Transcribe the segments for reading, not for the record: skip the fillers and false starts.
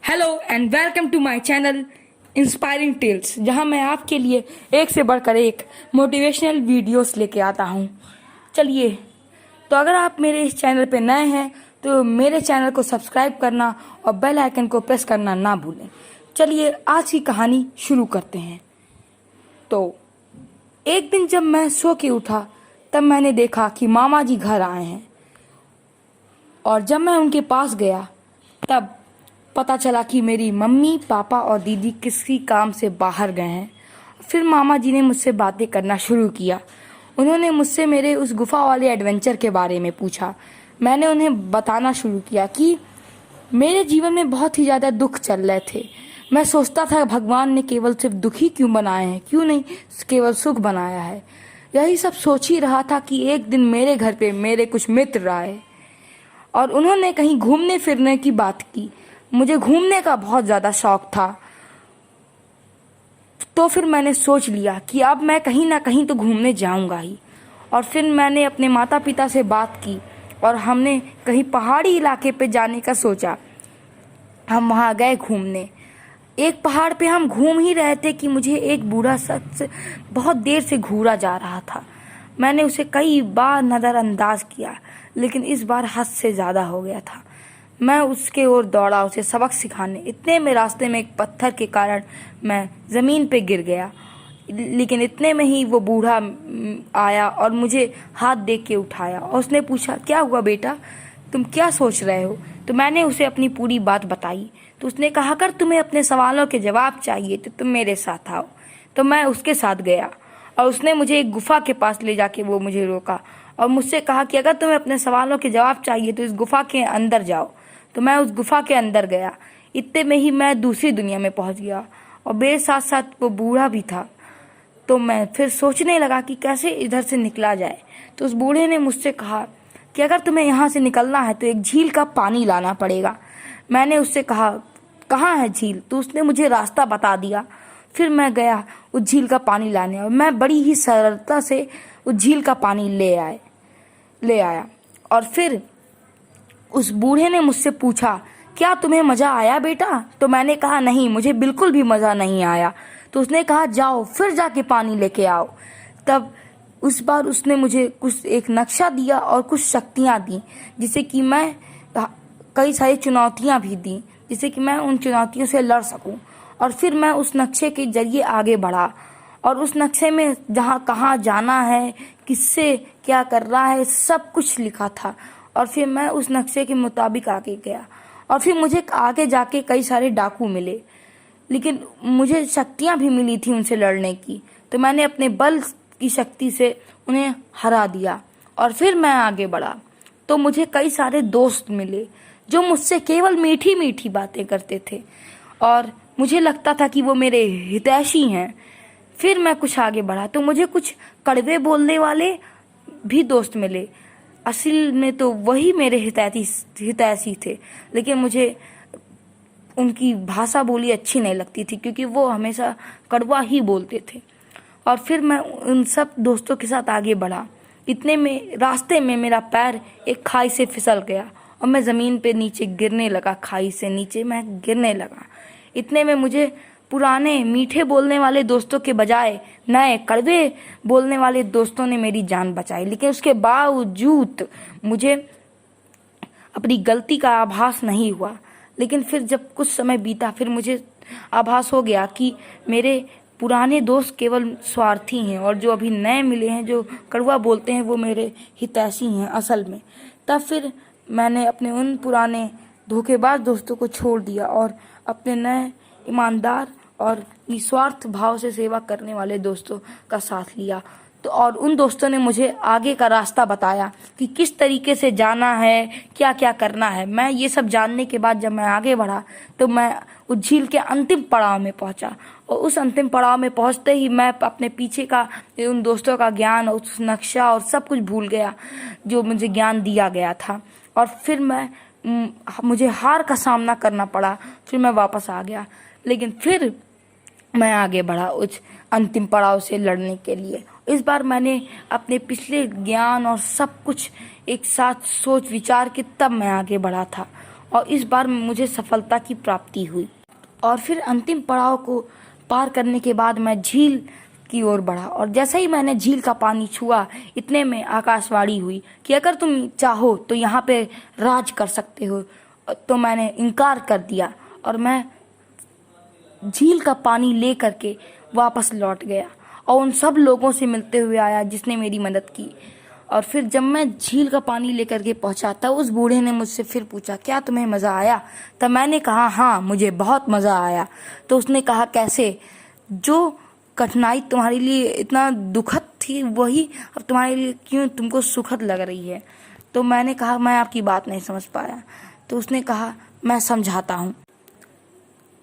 Hello and welcome to my channel inspiring tales, जहां मैं आपके लिए एक से बढ़कर एक मोटिवेशनल वीडियोस लेके आता हूं। चलिए, तो अगर आप मेरे इस चैनल पे नए हैं तो मेरे चैनल को सब्सक्राइब करना और बेल आइकन को प्रेस करना ना भूलें। चलिए आज की कहानी शुरू करते हैं। तो एक दिन जब मैं सो के उठा तब मैंने देखा कि मामा जी घर आए हैं, और जब मैं उनके पास गया तब पता चला कि मेरी मम्मी, पापा और दीदी किसी काम से बाहर गए हैं। फिर मामा जी ने मुझसे बातें करना शुरू किया। उन्होंने मुझसे मेरे उस गुफा वाले एडवेंचर के बारे में पूछा। मैंने उन्हें बताना शुरू किया कि मेरे जीवन में बहुत ही ज़्यादा दुख चल रहे थे। मैं सोचता था भगवान ने केवल सिर्फ दुख ही क्यों बनाए हैं, क्यों नहीं केवल सुख बनाया है। यही सब सोच ही रहा था कि एक दिन मेरे घर पे मेरे कुछ मित्र आए और उन्होंने कहीं घूमने फिरने की बात की। मुझे घूमने का बहुत ज़्यादा शौक था, तो फिर मैंने सोच लिया कि अब मैं कहीं ना कहीं तो घूमने जाऊंगा ही। और फिर मैंने अपने माता पिता से बात की और हमने कहीं पहाड़ी इलाके पे जाने का सोचा। हम वहाँ गए घूमने। एक पहाड़ पे हम घूम ही रहे थे कि मुझे एक बूढ़ा शख्स बहुत देर से घूरा जा रहा था। मैंने उसे कई बार नज़रअंदाज किया, लेकिन इस बार हद से ज़्यादा हो गया था। मैं उसके ओर दौड़ा उसे सबक सिखाने। इतने में रास्ते में एक पत्थर के कारण मैं ज़मीन पे गिर गया, लेकिन इतने में ही वो बूढ़ा आया और मुझे हाथ दे के उठाया और उसने पूछा, क्या हुआ बेटा, तुम क्या सोच रहे हो? तो मैंने उसे अपनी पूरी बात बताई। तो उसने कहा, अगर तुम्हें अपने सवालों के जवाब चाहिए तो तुम मेरे साथ आओ। तो मैं उसके साथ गया और उसने मुझे एक गुफा के पास ले जाके वो मुझे रोका और मुझसे कहा कि अगर तुम्हें अपने सवालों के जवाब चाहिए तो इस गुफा के अंदर जाओ। तो मैं उस गुफा के अंदर गया। इतने में ही मैं दूसरी दुनिया में पहुंच गया और मेरे साथ साथ वो बूढ़ा भी था। तो मैं फिर सोचने लगा कि कैसे इधर से निकला जाए। तो उस बूढ़े ने मुझसे कहा कि अगर तुम्हें यहाँ से निकलना है तो एक झील का पानी लाना पड़ेगा। मैंने उससे कहा, कहाँ है झील? तो उसने मुझे रास्ता बता दिया। फिर मैं गया उस झील का पानी लाने और मैं बड़ी ही सरलता से उस झील का पानी ले आया। और फिर उस बूढ़े ने मुझसे पूछा, क्या तुम्हें मज़ा आया बेटा? तो मैंने कहा, नहीं, मुझे बिल्कुल भी मज़ा नहीं आया। तो उसने कहा, जाओ फिर जाके पानी लेके आओ। तब उस बार उसने मुझे कुछ एक नक्शा दिया और कुछ शक्तियाँ दी, जिससे कि मैं कई सारी चुनौतियाँ भी दी, जिससे कि मैं उन चुनौतियों से लड़ सकूं। और फिर मैं उस नक्शे के जरिए आगे बढ़ा और उस नक्शे में जहाँ कहाँ जाना है, किससे क्या करना है, सब कुछ लिखा था। और फिर मैं उस नक्शे के मुताबिक आगे गया और फिर मुझे आगे जाके कई सारे डाकू मिले, लेकिन मुझे शक्तियाँ भी मिली थी उनसे लड़ने की। तो मैंने अपने बल की शक्ति से उन्हें हरा दिया और फिर मैं आगे बढ़ा। तो मुझे कई सारे दोस्त मिले जो मुझसे केवल मीठी मीठी बातें करते थे और मुझे लगता था कि वो मेरे हितैषी हैं। फिर मैं कुछ आगे बढ़ा तो मुझे कुछ कड़वे बोलने वाले भी दोस्त मिले। असल में तो वही मेरे हितैषी थे, लेकिन मुझे उनकी भाषा बोली अच्छी नहीं लगती थी क्योंकि वो हमेशा कड़वा ही बोलते थे। और फिर मैं उन सब दोस्तों के साथ आगे बढ़ा। इतने में रास्ते में मेरा पैर एक खाई से फिसल गया और मैं ज़मीन पे नीचे गिरने लगा। खाई से नीचे मैं गिरने लगा। इतने में मुझे पुराने मीठे बोलने वाले दोस्तों के बजाय नए कड़वे बोलने वाले दोस्तों ने मेरी जान बचाई, लेकिन उसके बावजूद मुझे अपनी गलती का आभास नहीं हुआ। लेकिन फिर जब कुछ समय बीता फिर मुझे आभास हो गया कि मेरे पुराने दोस्त केवल स्वार्थी हैं और जो अभी नए मिले हैं जो कड़वा बोलते हैं वो मेरे हितैषी हैं असल में। तब फिर मैंने अपने उन पुराने धोखेबाज दोस्तों को छोड़ दिया और अपने नए ईमानदार और निस्वार्थ भाव से सेवा करने वाले दोस्तों का साथ लिया। तो और उन दोस्तों ने मुझे आगे का रास्ता बताया कि किस तरीके से जाना है, क्या क्या करना है। मैं ये सब जानने के बाद जब मैं आगे बढ़ा तो मैं उस झील के अंतिम पड़ाव में पहुंचा और उस अंतिम पड़ाव में पहुंचते ही मैं अपने पीछे का उन दोस्तों का ज्ञान, उस नक्शा और सब कुछ भूल गया जो मुझे ज्ञान दिया गया था। और फिर मुझे हार का सामना करना पड़ा। फिर मैं वापस आ गया, लेकिन फिर मैं आगे बढ़ा उस अंतिम पड़ाव से लड़ने के लिए। इस बार मैंने अपने पिछले ज्ञान और सब कुछ एक साथ सोच विचार के तब मैं आगे बढ़ा था और इस बार मुझे सफलता की प्राप्ति हुई। और फिर अंतिम पड़ाव को पार करने के बाद मैं झील की ओर बढ़ा और जैसे ही मैंने झील का पानी छुआ, इतने में आकाशवाणी हुई कि अगर तुम चाहो तो यहाँ पे राज कर सकते हो। तो मैंने इनकार कर दिया और मैं झील का पानी ले करके वापस लौट गया और उन सब लोगों से मिलते हुए आया जिसने मेरी मदद की। और फिर जब मैं झील का पानी लेकर के पहुंचा तब उस बूढ़े ने मुझसे फिर पूछा, क्या तुम्हें मज़ा आया? तब मैंने कहा, हाँ मुझे बहुत मज़ा आया। तो उसने कहा, कैसे? जो कठिनाई तुम्हारे लिए इतना दुखद थी वही अब तुम्हारे लिए क्यों तुमको सुखद लग रही है? तो मैंने कहा, मैं आपकी बात नहीं समझ पाया। तो उसने कहा, मैं समझाता हूँ।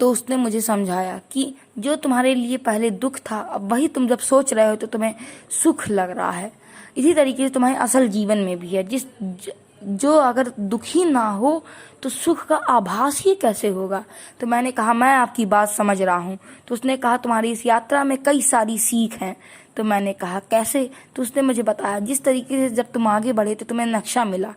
तो उसने मुझे समझाया कि जो तुम्हारे लिए पहले दुख था अब वही तुम जब सोच रहे हो तो तुम्हें सुख लग रहा है। इसी तरीके से तुम्हारे असल जीवन में भी है। जो अगर दुखी ना हो तो सुख का आभास ही कैसे होगा? तो मैंने कहा, मैं आपकी बात समझ रहा हूँ। तो उसने कहा, तुम्हारी इस यात्रा में कई सारी सीख हैं। तो मैंने कहा, कैसे? तो उसने मुझे बताया, जिस तरीके से जब तुम आगे बढ़े तो तुम्हें नक्शा मिला,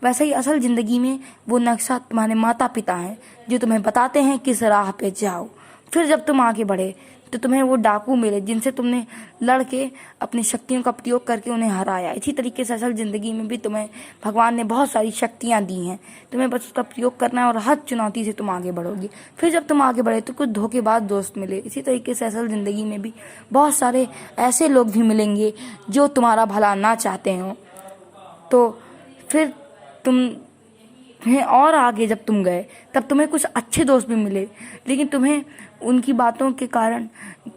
वैसे ही असल जिंदगी में वो नक्शा तुम्हारे माता पिता हैं जो तुम्हें बताते हैं किस राह पे जाओ। फिर जब तुम आगे बढ़े तो तुम्हें वो डाकू मिले जिनसे तुमने लड़ के अपनी शक्तियों का प्रयोग करके उन्हें हराया। इसी तरीके से असल ज़िंदगी में भी तुम्हें भगवान ने बहुत सारी शक्तियाँ दी हैं, तुम्हें बस उसका प्रयोग करना है और हर चुनौती से तुम आगे बढ़ोगे। फिर जब तुम आगे बढ़े तो कुछ धोखेबाज दोस्त मिले। इसी तरीके से असल ज़िंदगी में भी बहुत सारे ऐसे लोग भी मिलेंगे जो तुम्हारा भला ना चाहते हो। तो फिर तुम्हें और आगे जब तुम गए तब तुम्हें कुछ अच्छे दोस्त भी मिले, लेकिन तुम्हें उनकी बातों के कारण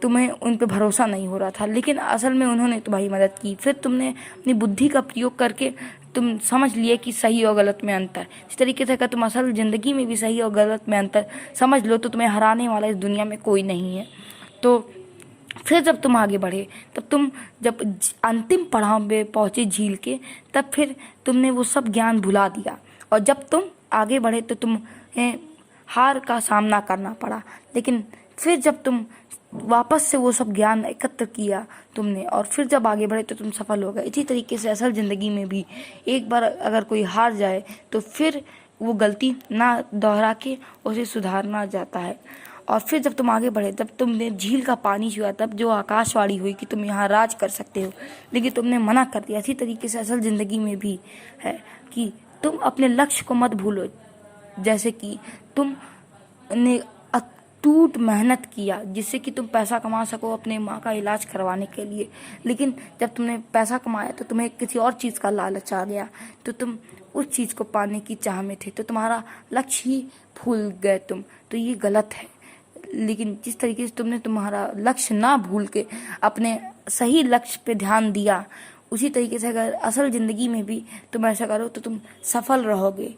तुम्हें उन पे भरोसा नहीं हो रहा था, लेकिन असल में उन्होंने तुम्हारी मदद की। फिर तुमने अपनी बुद्धि का प्रयोग करके तुम समझ लिए कि सही और गलत में अंतर। इस तरीके से अगर तुम असल ज़िंदगी में भी सही और गलत में अंतर समझ लो तो तुम्हें हराने वाला इस दुनिया में कोई नहीं है। तो फिर जब तुम आगे बढ़े तब तुम जब अंतिम पड़ाव पे पहुँचे झील के, तब फिर तुमने वो सब ज्ञान भुला दिया और जब तुम आगे बढ़े तो तुम्हें हार का सामना करना पड़ा। लेकिन फिर जब तुम वापस से वो सब ज्ञान एकत्र किया तुमने और फिर जब आगे बढ़े तो तुम सफल हो गए। इसी तरीके से असल ज़िंदगी में भी एक बार अगर कोई हार जाए तो फिर वो गलती ना दोहरा के उसे सुधारना जाता है। और फिर जब तुम आगे बढ़े, जब तुमने झील का पानी छुआ, तब जो आकाशवाणी हुई कि तुम यहाँ राज कर सकते हो, लेकिन तुमने मना कर दिया। इसी तरीके से असल ज़िंदगी में भी है कि तुम अपने लक्ष्य को मत भूलो। जैसे कि तुमने अटूट मेहनत किया जिससे कि तुम पैसा कमा सको अपने माँ का इलाज करवाने के लिए, लेकिन जब तुमने पैसा कमाया तो तुम्हें किसी और चीज़ का लालच आ गया, तो तुम उस चीज़ को पाने की चाह में थे, तो तुम्हारा लक्ष्य ही भूल गए तुम। तो ये गलत है। लेकिन जिस तरीके से तुमने तुम्हारा लक्ष्य ना भूल के अपने सही लक्ष्य पे ध्यान दिया, उसी तरीके से अगर असल ज़िंदगी में भी तुम ऐसा करो तो तुम सफल रहोगे।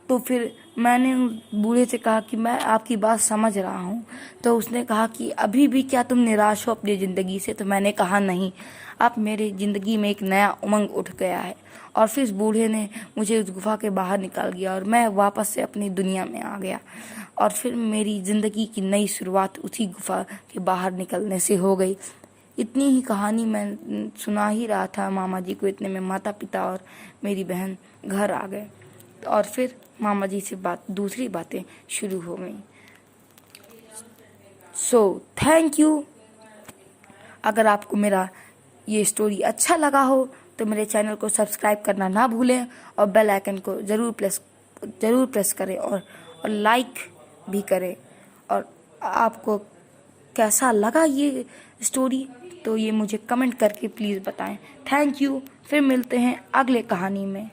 तो फिर मैंने उस बूढ़े से कहा कि मैं आपकी बात समझ रहा हूँ। तो उसने कहा कि अभी भी क्या तुम निराश हो अपनी ज़िंदगी से? तो मैंने कहा, नहीं, अब मेरी ज़िंदगी में एक नया उमंग उठ गया है। और फिर इस बूढ़े ने मुझे उस गुफा के बाहर निकाल दिया और मैं वापस से अपनी दुनिया में आ गया। और फिर मेरी ज़िंदगी की नई शुरुआत उसी गुफा के बाहर निकलने से हो गई। इतनी ही कहानी मैं सुना ही रहा था मामा जी को, इतने में माता पिता और मेरी बहन घर आ गए और फिर मामा जी से दूसरी बातें शुरू हो गई। So thank you. अगर आपको मेरा ये स्टोरी अच्छा लगा हो तो मेरे चैनल को सब्सक्राइब करना ना भूलें और बेल आइकन को ज़रूर प्रेस करें और लाइक भी करें। और आपको कैसा लगा ये स्टोरी तो ये मुझे कमेंट करके प्लीज़ बताएं। Thank you. फिर मिलते हैं अगले कहानी में।